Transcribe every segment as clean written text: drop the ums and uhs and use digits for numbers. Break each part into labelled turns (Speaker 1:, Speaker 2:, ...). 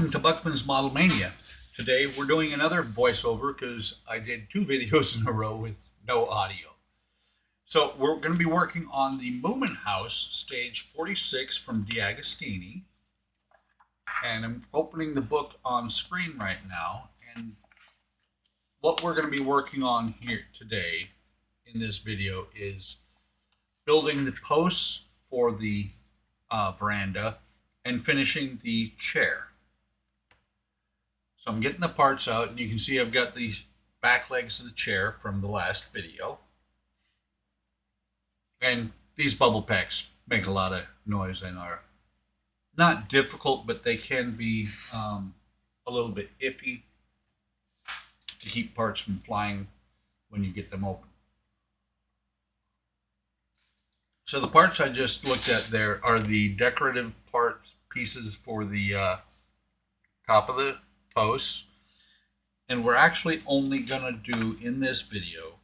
Speaker 1: Welcome to Buckman's Model Mania. Today we're doing another voiceover because I did two videos in a row with no audio. So we're going to be working on the Moomin House, stage 46 from D'Agostini. And I'm opening the book on screen right now. And what we're going to be working on here today in this video is building the posts for the veranda and finishing the chair. So I'm getting the parts out, and you can see I've got the back legs of the chair from the last video. And these bubble packs make a lot of noise and are not difficult, but they can be a little bit iffy to keep parts from flying when you get them open. So the parts I just looked at there are the decorative parts pieces for the top of the posts, and we're actually only going to do in this video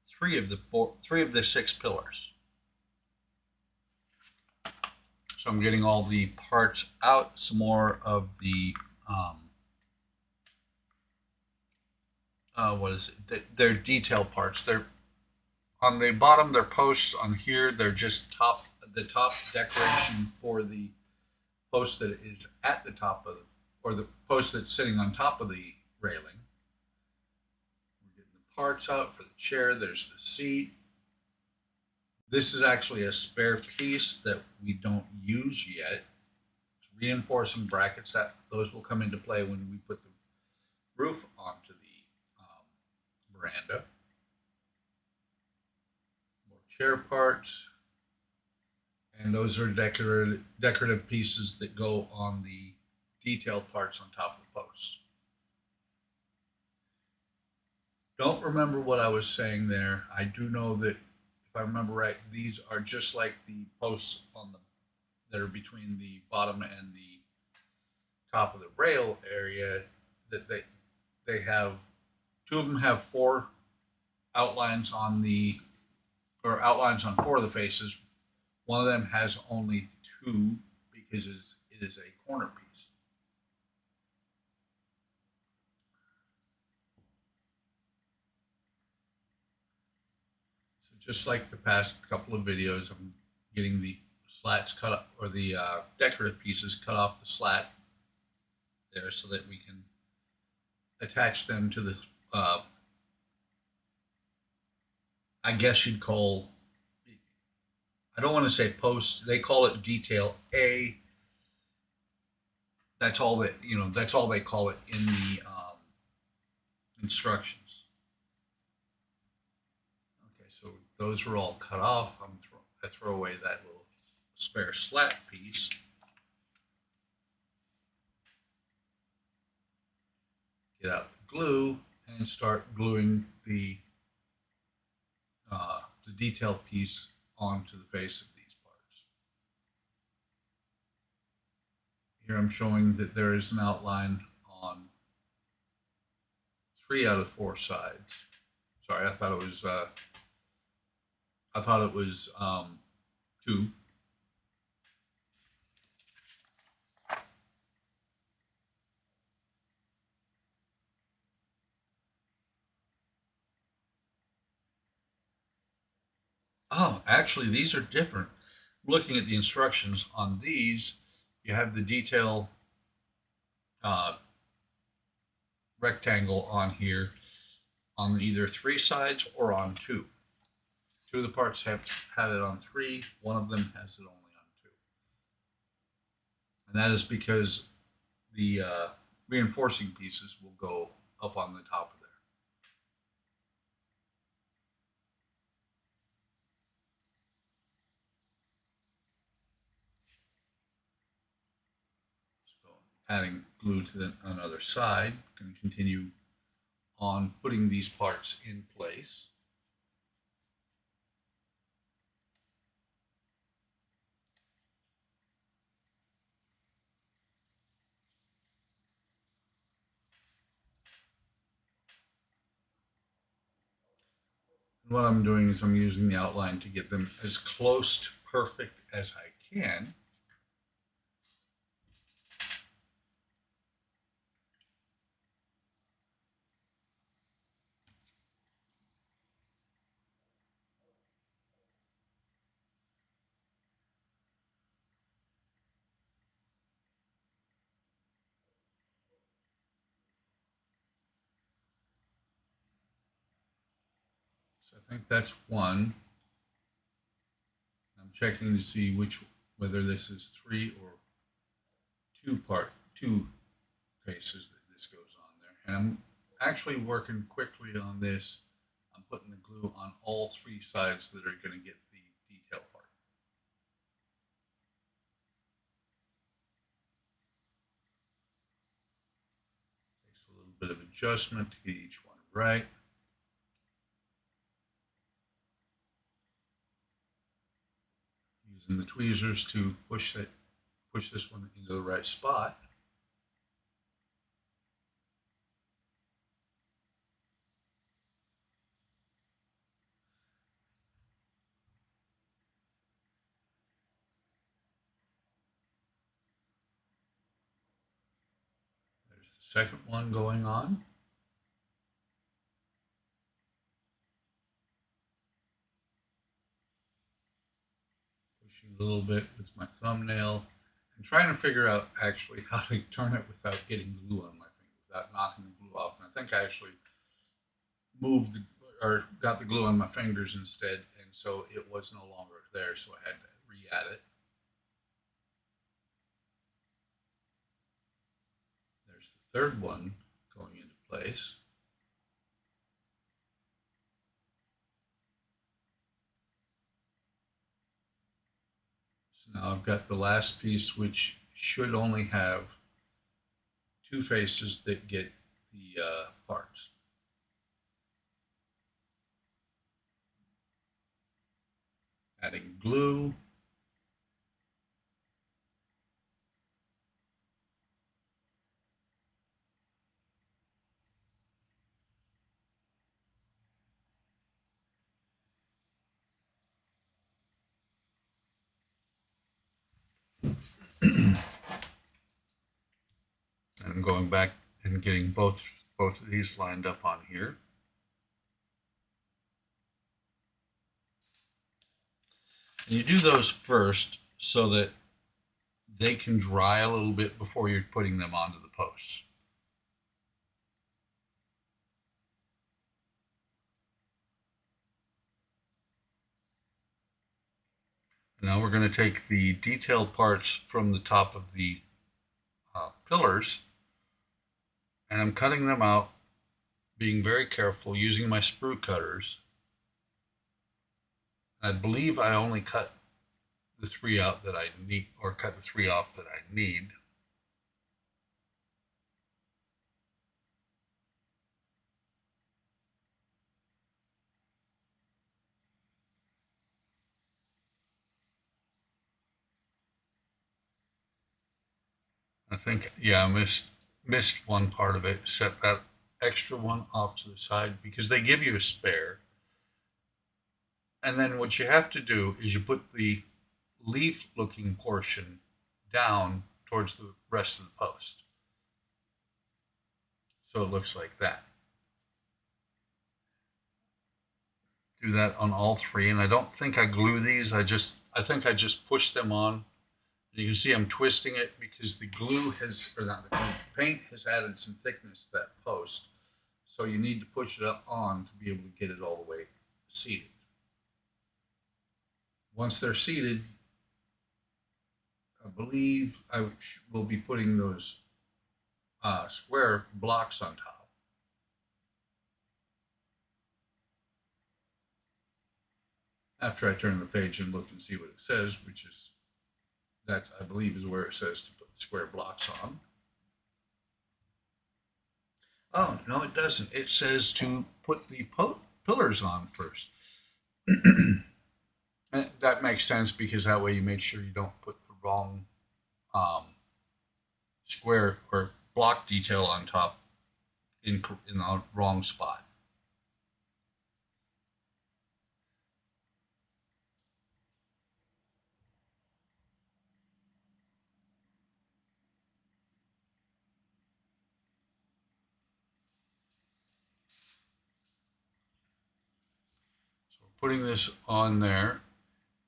Speaker 1: three of the six pillars. So I'm getting all the parts out, some more of the what is it? They're detail parts. They're on the bottom. They're posts. On here, they're just the top decoration for the post that is at the top of, or the post that's sitting on top of the railing. We're getting the parts out for the chair. There's the seat. This is actually a spare piece that we don't use yet. It's reinforcing brackets. Those will come into play when we put the roof onto the veranda. More chair parts. And those are decorative pieces that go on the detailed parts on top of the posts. Don't remember what I was saying there. I do know that, if I remember right, these are just like the posts that are between the bottom and the top of the rail area. That they have, two of them have four outlines on outlines on four of the faces. One of them has only two because it is a corner piece. Just like the past couple of videos, I'm getting the slats cut up, or the decorative pieces cut off the slat there so that we can attach them to this, I guess you'd call, I don't want to say post, they call it detail A. That's all that, that's all they call it in the instructions. So those are all cut off. I throw away that little spare slat piece. Get out the glue and start gluing the detail piece onto the face of these parts. Here I'm showing that there is an outline on 3 out of 4 sides. Sorry, I thought it was 2. Oh, actually, these are different. Looking at the instructions on these, you have the detail rectangle on here on either 3 sides or on 2. 2 of the parts had it on 3. One of them has it only on 2. And that is because the reinforcing pieces will go up on the top of there. So adding glue to another side, going to continue on putting these parts in place. What I'm doing is I'm using the outline to get them as close to perfect as I can. So I think that's one. I'm checking to see whether this is three or two faces that this goes on there. And I'm actually working quickly on this. I'm putting the glue on all three sides that are going to get the detail part. Takes a little bit of adjustment to get each one right. Using the tweezers to push this one into the right spot. There's the second one going on. Pushing a little bit with my thumbnail and trying to figure out actually how to turn it without getting glue on my finger, without knocking the glue off. And I think I actually got the glue on my fingers instead, and so it was no longer there, so I had to re-add it. There's the third one going into place. So now I've got the last piece, which should only have two faces that get the parts. Adding glue. And I'm going back and getting both of these lined up on here. And you do those first so that they can dry a little bit before you're putting them onto the posts. Now we're going to take the detailed parts from the top of the pillars, and I'm cutting them out, being very careful, using my sprue cutters. I believe I only cut the three out that I need, or cut the three off that I need. I think, yeah, I missed one part of it. Set that extra one off to the side because they give you a spare. And then what you have to do is you put the leaf looking portion down towards the rest of the post. So it looks like that. Do that on all three. And I don't think I glue these. I think I just push them on. And you can see I'm twisting it because the glue has, or not the glue, the paint has added some thickness to that post. So you need to push it up on to be able to get it all the way seated. Once they're seated, I believe I will be putting those square blocks on top. After I turn the page and look and see what it says, which is, that I believe is where it says to put square blocks on. Oh, no, it doesn't. It says to put the pillars on first. And that makes sense because that way you make sure you don't put the wrong square or block detail on top in the wrong spot. So we're putting this on there,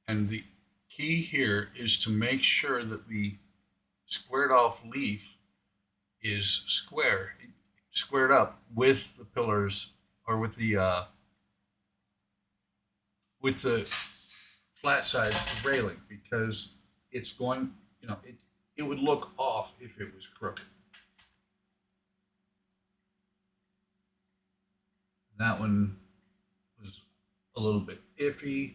Speaker 1: and the key here is to make sure that the squared off leaf is squared up with the pillars or with the with the flat sides, the railing, because it's going, it would look off if it was crooked. That one was a little bit iffy.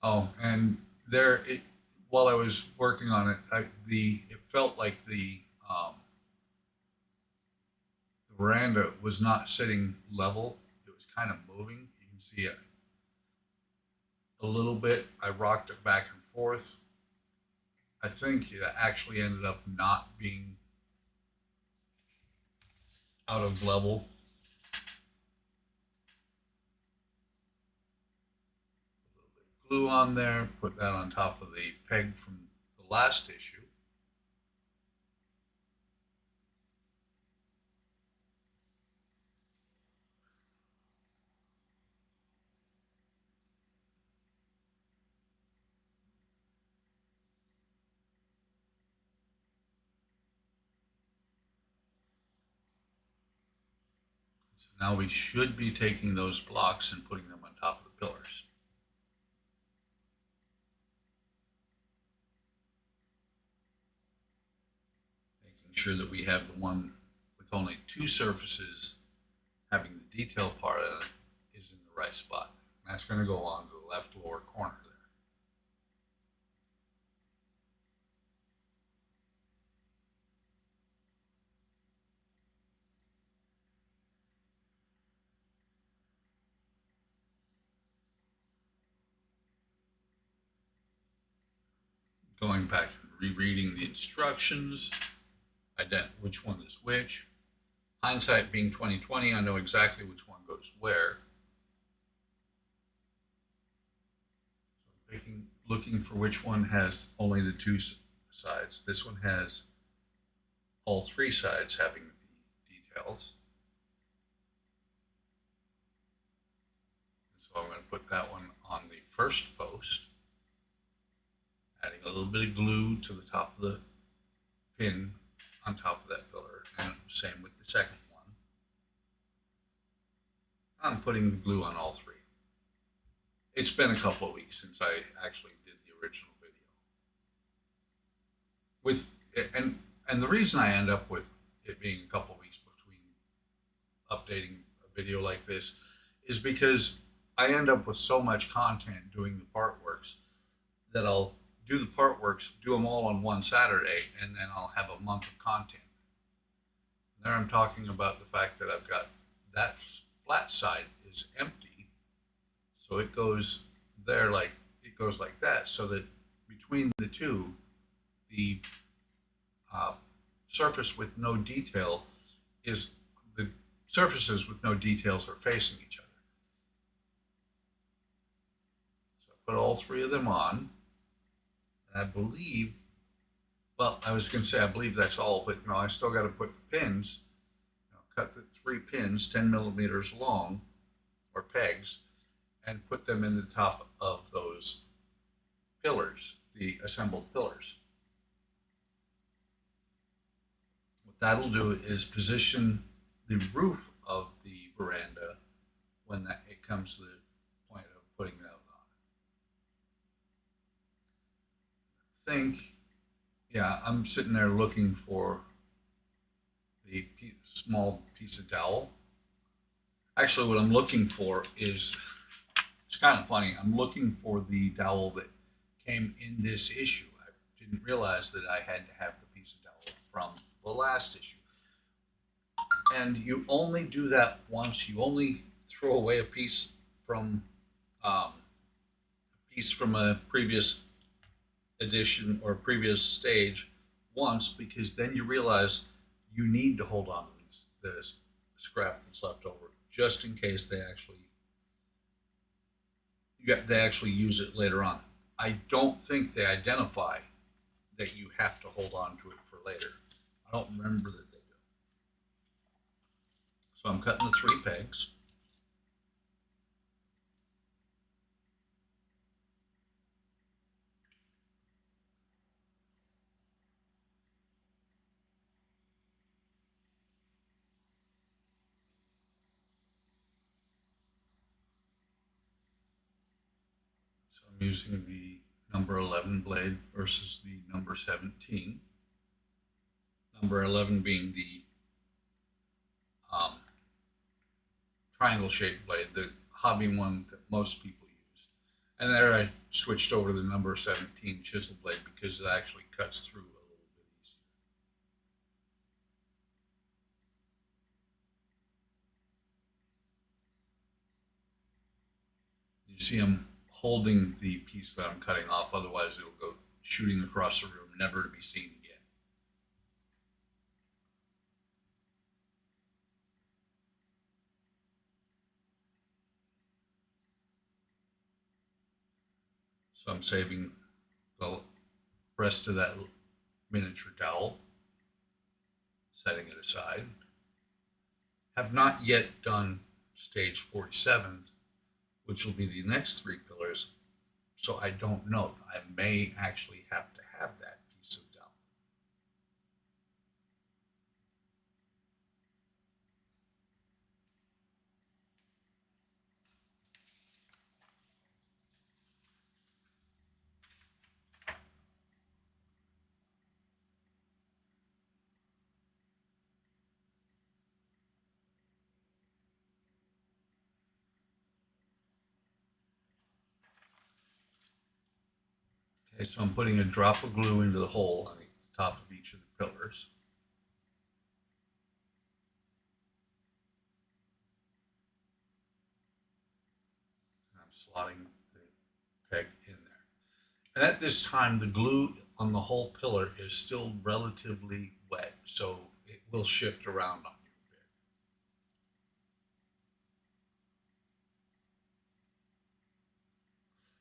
Speaker 1: Oh, and while I was working on it, it felt like the veranda was not sitting level. It was kind of moving. You can see it a little bit. I rocked it back and forth. I think it actually ended up not being out of level. A little bit of glue on there. Put that on top of the peg from the last issue. So now we should be taking those blocks and putting them on top of the pillars. Making sure that we have the one with only two surfaces having the detail part of it is in the right spot. And that's going to go on to the left lower corner there. Going back and rereading the instructions, which one is which. Hindsight being 2020, I know exactly which one goes where. So looking for which one has only the two sides. This one has all three sides having the details. So I'm going to put that one on the first post, adding a little bit of glue to the top of the pin on top of that pillar, and same with the second one. I'm putting the glue on all three. It's been a couple of weeks since I actually did the original video. And the reason I end up with it being a couple of weeks between updating a video like this is because I end up with so much content doing the part works that I'll do the part works, do them all on one Saturday, and then I'll have a month of content. And there I'm talking about the fact that I've got that flat side is empty, so it goes there it goes like that, so that between the two, the surface with no detail is the surfaces with no details are facing each other. So I put all three of them on. And I believe, well, I was going to say I believe that's all, but no, I still got to put the pins, cut the 3 pins 10 millimeters long, or pegs, and put them in the top of those pillars, the assembled pillars. What that'll do is position the roof of the veranda when it comes to the point of putting that on. Yeah, I'm sitting there looking for the small piece of dowel. Actually, what I'm looking for is, it's kind of funny, I'm looking for the dowel that came in this issue. I didn't realize that I had to have the piece of dowel from the last issue. And you only do that once. You only throw away a piece from a previous edition or previous stage once, because then you realize you need to hold on to this scrap that's left over just in case they actually use it later on. I don't think they identify that you have to hold on to it for later. I don't remember that they do. So I'm cutting the 3 pegs. using the number 11 blade versus the number 17. Number 11 being the um, triangle shaped blade, the hobby one that most people use. And there I switched over to the number 17 chisel blade because it actually cuts through a little bit easier. You see I'm holding the piece that I'm cutting off, otherwise it'll go shooting across the room, never to be seen again. So I'm saving the rest of that miniature dowel, setting it aside. Have not yet done stage 47, which will be the next three pillars, so I don't know. I may actually have to have that piece of dowel. Okay, so I'm putting a drop of glue into the hole on the top of each of the pillars. I'm slotting the peg in there. And at this time, the glue on the whole pillar is still relatively wet, so it will shift around on you a bit.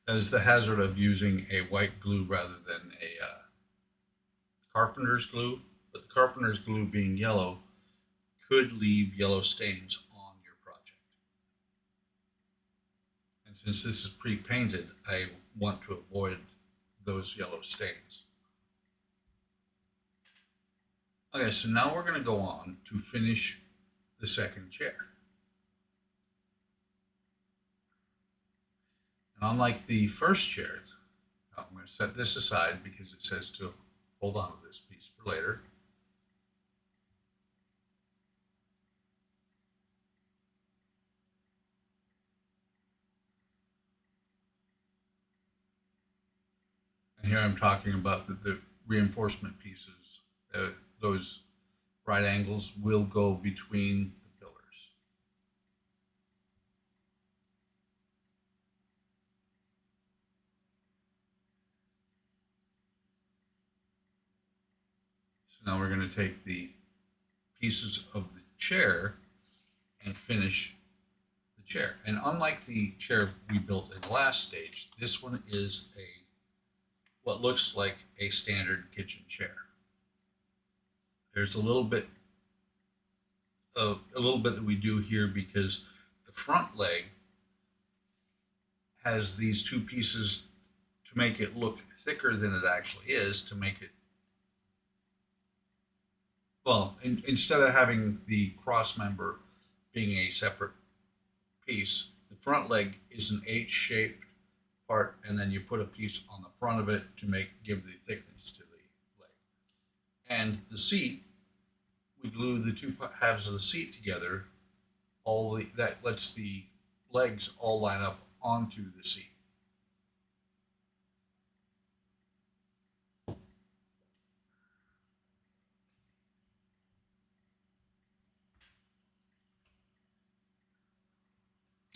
Speaker 1: That is the hazard of using a white glue rather than a carpenter's glue, but the carpenter's glue being yellow could leave yellow stains on your project. And since this is pre-painted, I want to avoid those yellow stains. Okay, so now we're going to go on to finish the second chair. And unlike the first chair, I'm going to set this aside because it says to hold on to this piece for later. And here I'm talking about the reinforcement pieces. Those right angles will go between the pillars. So now we're going to take the pieces of the chair and finish the chair. And unlike the chair we built in the last stage, this one is what looks like a standard kitchen chair. There's a little bit that we do here because the front leg has these two pieces to make it look thicker than it actually is, to make it, well, instead of having the cross member being a separate piece, the front leg is an H-shaped part, and then you put a piece on the front of it to give the thickness to the leg. And the seat, we glue the two halves of the seat together. That lets the legs all line up onto the seat.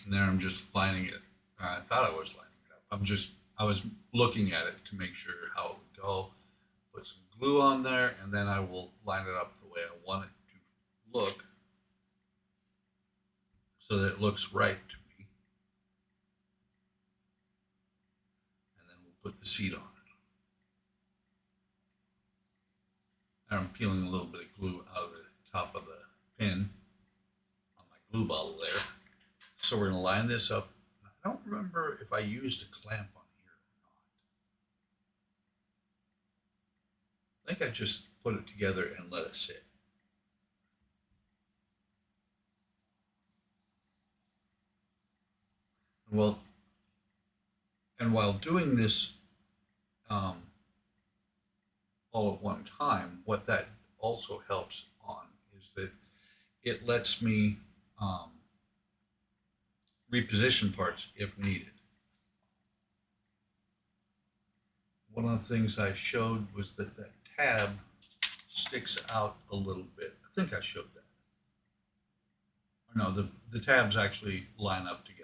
Speaker 1: And there I'm just lining it. I thought I was lining it up. I was looking at it to make sure how it would go. Put some glue on there, and then I will line it up the way I want it to look so that it looks right to me. And then we'll put the seat on it. And I'm peeling a little bit of glue out of the top of the pin on my glue bottle there. So we're going to line this up. I don't remember if I used a clamp on here or not. I think I just put it together and let it sit. Well, And while doing this um, all at one time, what that also helps on is that it lets me um, reposition parts if needed. One of the things I showed was that that tab sticks out a little bit. I think I showed that. Or no, the tabs actually line up together.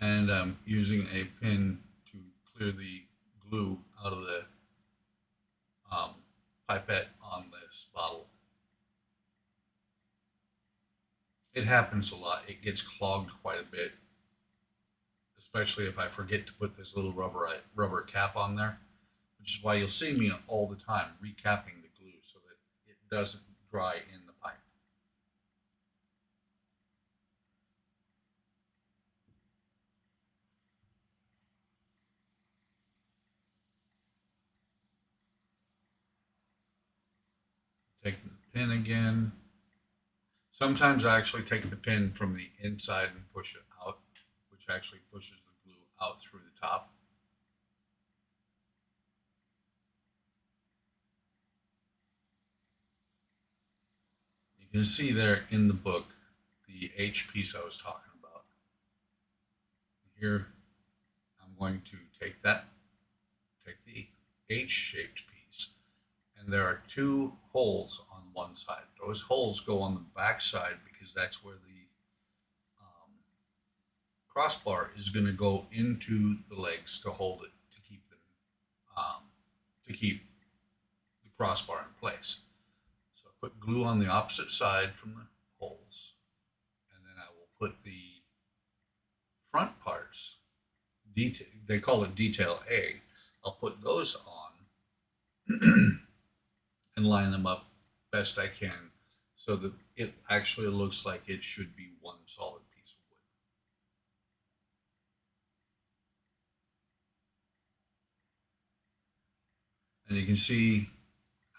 Speaker 1: And I'm using a pin to clear the glue out of the um, pipette on this bottle. It happens a lot. It gets clogged quite a bit, especially if I forget to put this little rubber cap on there, which is why you'll see me all the time recapping the glue so that it doesn't dry in the pipe. Taking the pin again. Sometimes I actually take the pin from the inside and push it out, which actually pushes the glue out through the top. You can see there in the book the H piece I was talking about. Here I'm going to take the H-shaped piece, and there are two holes on one side. Those holes go on the back side because that's where the crossbar is going to go into the legs to hold it um, to keep the crossbar in place. So I put glue on the opposite side from the holes, and then I will put the front parts. They call it detail A. I'll put those on and line them up best I can so that it actually looks like it should be one solid piece of wood. And you can see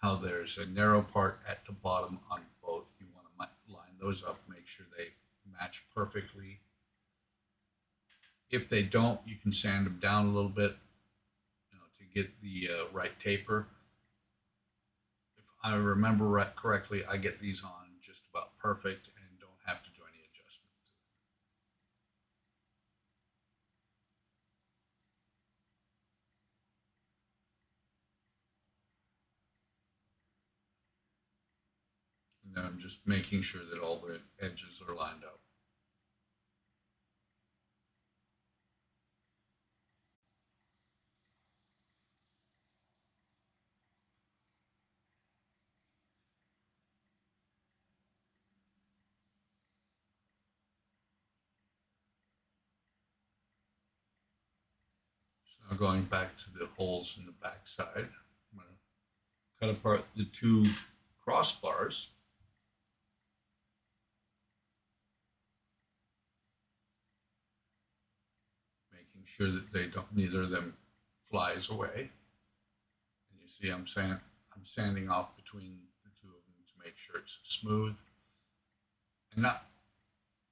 Speaker 1: how there's a narrow part at the bottom on both. You want to line those up, make sure they match perfectly. If they don't, you can sand them down a little bit, to get the right taper. If I remember correctly, I get these on just about perfect and don't have to do any adjustment. And then I'm just making sure that all the edges are lined up. So now going back to the holes in the back side, I'm going to cut apart the two crossbars. Making sure that they don't, neither of them flies away. And you see I'm sanding off between the two of them to make sure it's smooth. And not,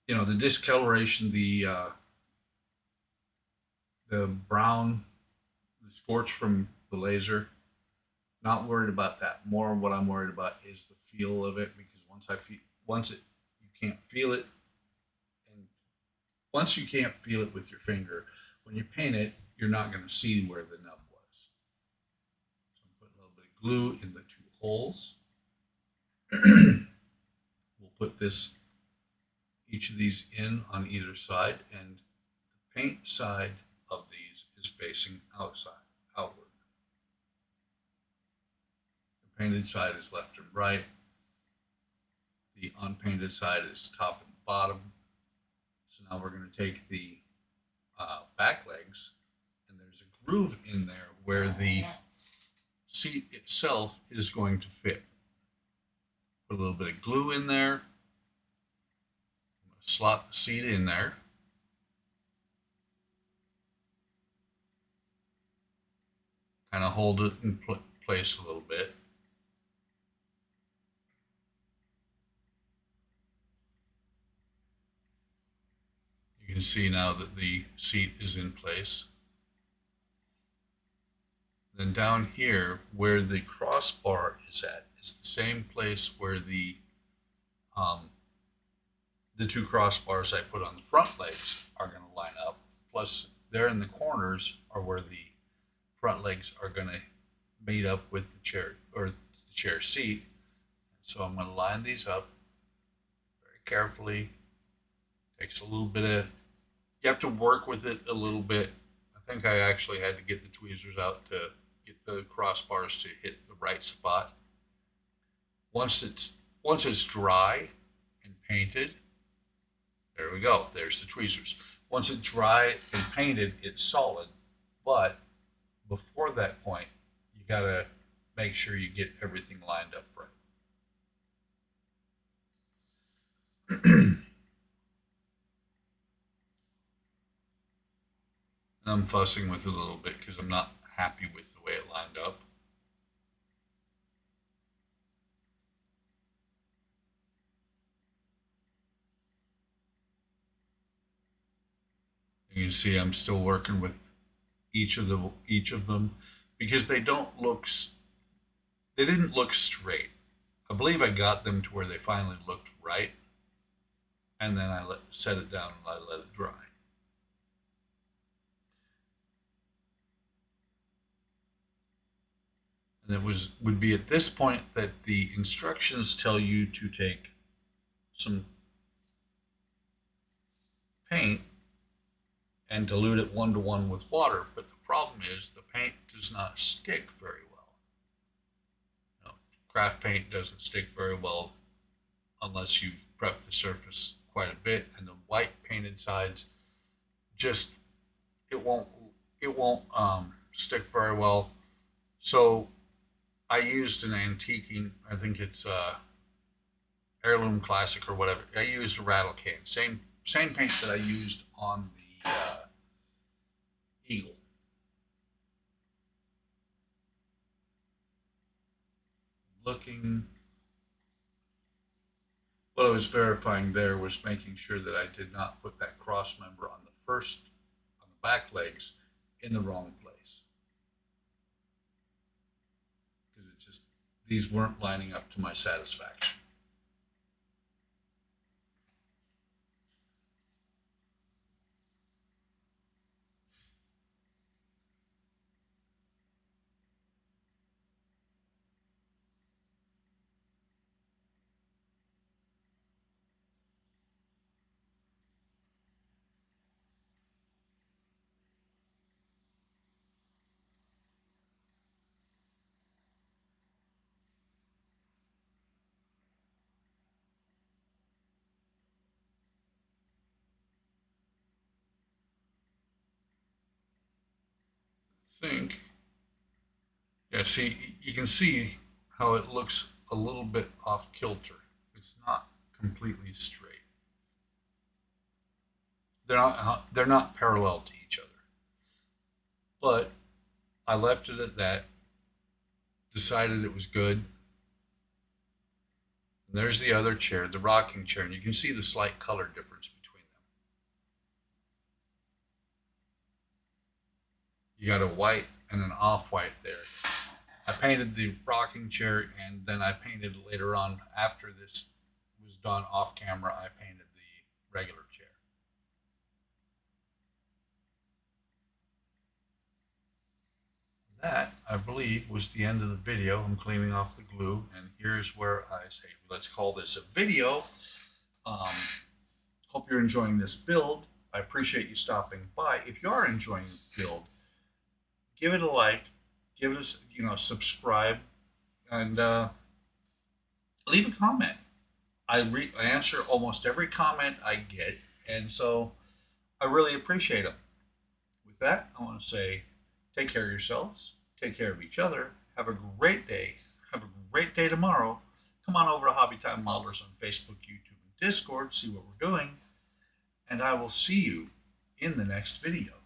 Speaker 1: the discoloration, the brown, the scorch from the laser, not worried about that. More what I'm worried about is the feel of it, because once you can't feel it, and once you can't feel it with your finger, when you paint it, you're not going to see where the nub was. So I'm putting a little bit of glue in the two holes. We'll put each of these in on either side, and the paint side of these is facing outward. The painted side is left and right. The unpainted side is top and bottom. So now we're going to take the back legs, and there's a groove in there where the seat itself is going to fit. Put a little bit of glue in there. I'm going to slot the seat in there. kind of hold it in place a little bit. You can see now that the seat is in place. Then down here, where the crossbar is at, is the same place where the two crossbars I put on the front legs are going to line up. Plus, there in the corners are where the front legs are going to meet up with the chair or the chair seat. So I'm going to line these up very carefully. Takes a little bit of, you have to work with it a little bit. I think I actually had to get the tweezers out to get the crossbars to hit the right spot. Once it's dry and painted, there we go. There's the tweezers. Once it's dry and painted, it's solid. But before that point, you gotta make sure you get everything lined up right. I'm fussing with it a little bit because I'm not happy with the way it lined up. You can see I'm still working with each of them because they didn't look straight. I believe I got them to where they finally looked right, and then I set it down and I let it dry. And it would be at this point that the instructions tell you to take some paint and dilute it 1-to-1 with water. But the problem is the paint does not stick very well. You know, craft paint doesn't stick very well unless you've prepped the surface quite a bit, and the white painted sides just it won't stick very well. So I used an antiquing, I think it's Heirloom Classic or whatever. I used a rattle can, same paint that I used on the Eagle. Looking, what I was verifying there was making sure that I did not put that cross member on the back legs in the wrong place. Because these weren't lining up to my satisfaction. I think, yeah, see, you can see how it looks a little bit off kilter. It's not completely straight. They're not parallel to each other. But I left it at that. Decided it was good. And there's the other chair, the rocking chair, and you can see the slight color difference between them. You got a white and an off-white there. I painted the rocking chair, and then I painted later on, after this was done off camera, I painted the regular chair. That, I believe, was the end of the video. I'm cleaning off the glue, and here's where I say, let's call this a video. Hope you're enjoying this build. I appreciate you stopping by. If you are enjoying the build, give it a like, give it a, subscribe, and leave a comment. I answer almost every comment I get, and so I really appreciate them. With that, I want to say, take care of yourselves, take care of each other, have a great day, have a great day tomorrow. Come on over to Hobby Time Modelers on Facebook, YouTube, and Discord, see what we're doing, and I will see you in the next video.